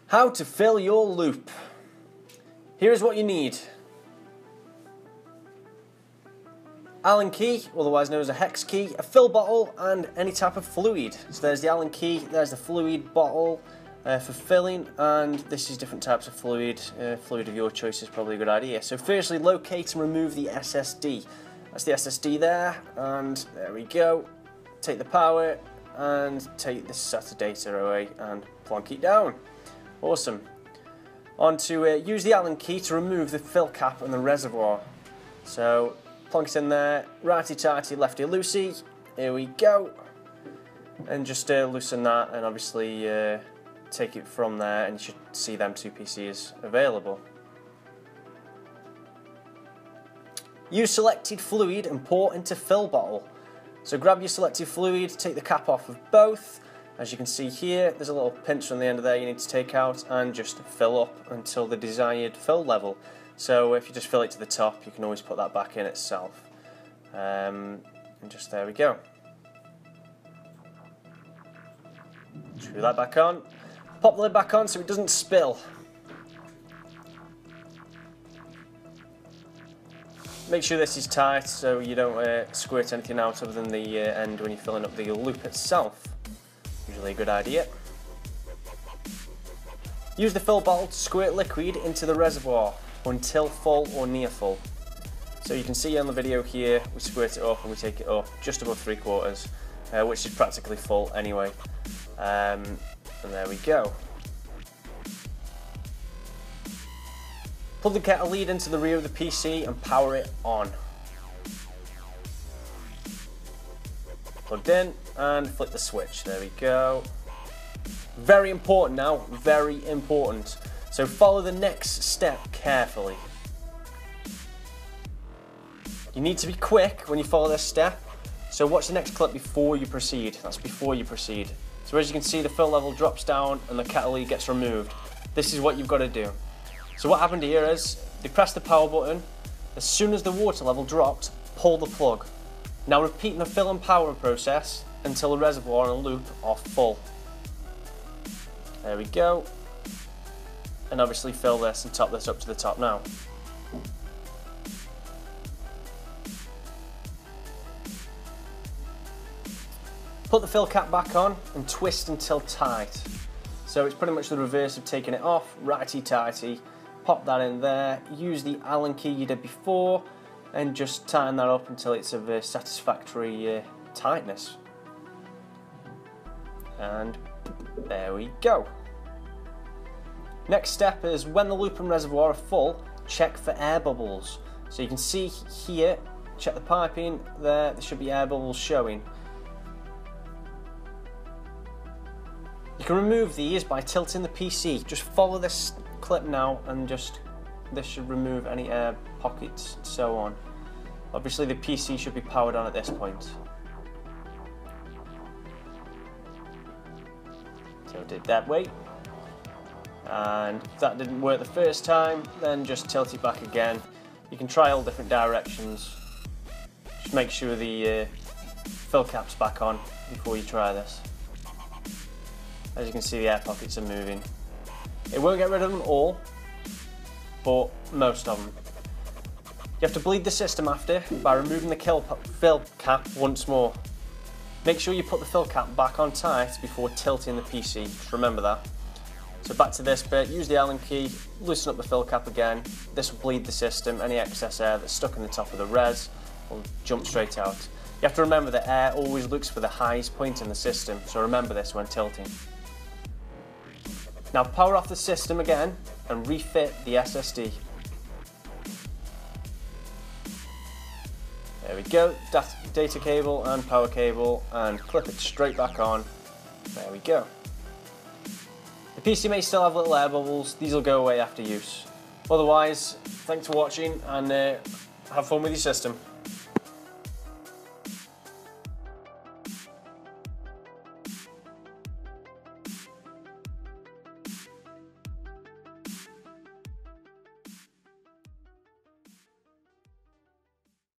How to fill your loop. Here's what you need. Allen key, otherwise known as a hex key, a fill bottle and any type of fluid. So there's the Allen key, there's the fluid bottle for filling, and this is different types of fluid. Fluid of your choice is probably a good idea. So firstly, locate and remove the SSD. That's the SSD there, and there we go. Take the power and take this SATA data away and plonk it down. Awesome. On to use the Allen key to remove the fill cap and the reservoir. So plonk it in there, righty-tighty, lefty-loosey. Here we go. And just loosen that and obviously take it from there, and you should see them two PCs available. Use selected fluid and pour into fill bottle. So grab your selected fluid, take the cap off of both. As you can see here, there's a little pinch on the end of there you need to take out and just fill up until the desired fill level. So if you just fill it to the top, you can always put that back in itself. And just there we go. Screw that back on. Pop the lid back on so it doesn't spill. Make sure this is tight so you don't squirt anything out other than the end when you're filling up the loop itself. Usually a good idea. Use the fill bottle to squirt liquid into the reservoir until full or near full. So you can see on the video here, we squirt it up and we take it up just above 3/4, which is practically full anyway. And there we go. Plug the kettle lead into the rear of the PC and power it on. Plugged in and flip the switch. There we go. Very important now, very important. So follow the next step carefully. You need to be quick when you follow this step. So watch the next clip before you proceed. That's before you proceed. So as you can see, the fill level drops down and the kettle lead gets removed. This is what you've got to do. So what happened here is, you press the power button, as soon as the water level dropped, pull the plug. Now repeat the fill and power process until the reservoir and loop are full. There we go. And obviously fill this and top this up to the top now. Put the fill cap back on and twist until tight. So it's pretty much the reverse of taking it off, righty-tighty. Pop that in there, use the Allen key you did before, and just tighten that up until it's of a satisfactory tightness. And there we go. Next step is when the loop and reservoir are full, check for air bubbles. So you can see here, check the piping, there should be air bubbles showing. You can remove these by tilting the PC. Just follow this clip now and just this should remove any air pockets and so on. Obviously the PC should be powered on at this point. Tilt it that way. And if that didn't work the first time, then just tilt it back again. You can try all different directions. Just make sure the fill cap's back on before you try this. As you can see, the air pockets are moving. It won't get rid of them all, but most of them. You have to bleed the system after by removing the fill cap once more. Make sure you put the fill cap back on tight before tilting the PC, just remember that. So back to this bit, use the Allen key, loosen up the fill cap again. This will bleed the system, any excess air that's stuck in the top of the res will jump straight out. You have to remember that air always looks for the highest point in the system, so remember this when tilting. Now power off the system again and refit the SSD. There we go, data cable and power cable, and clip it straight back on. There we go. The PC may still have little air bubbles, these will go away after use. Otherwise, thanks for watching and have fun with your system.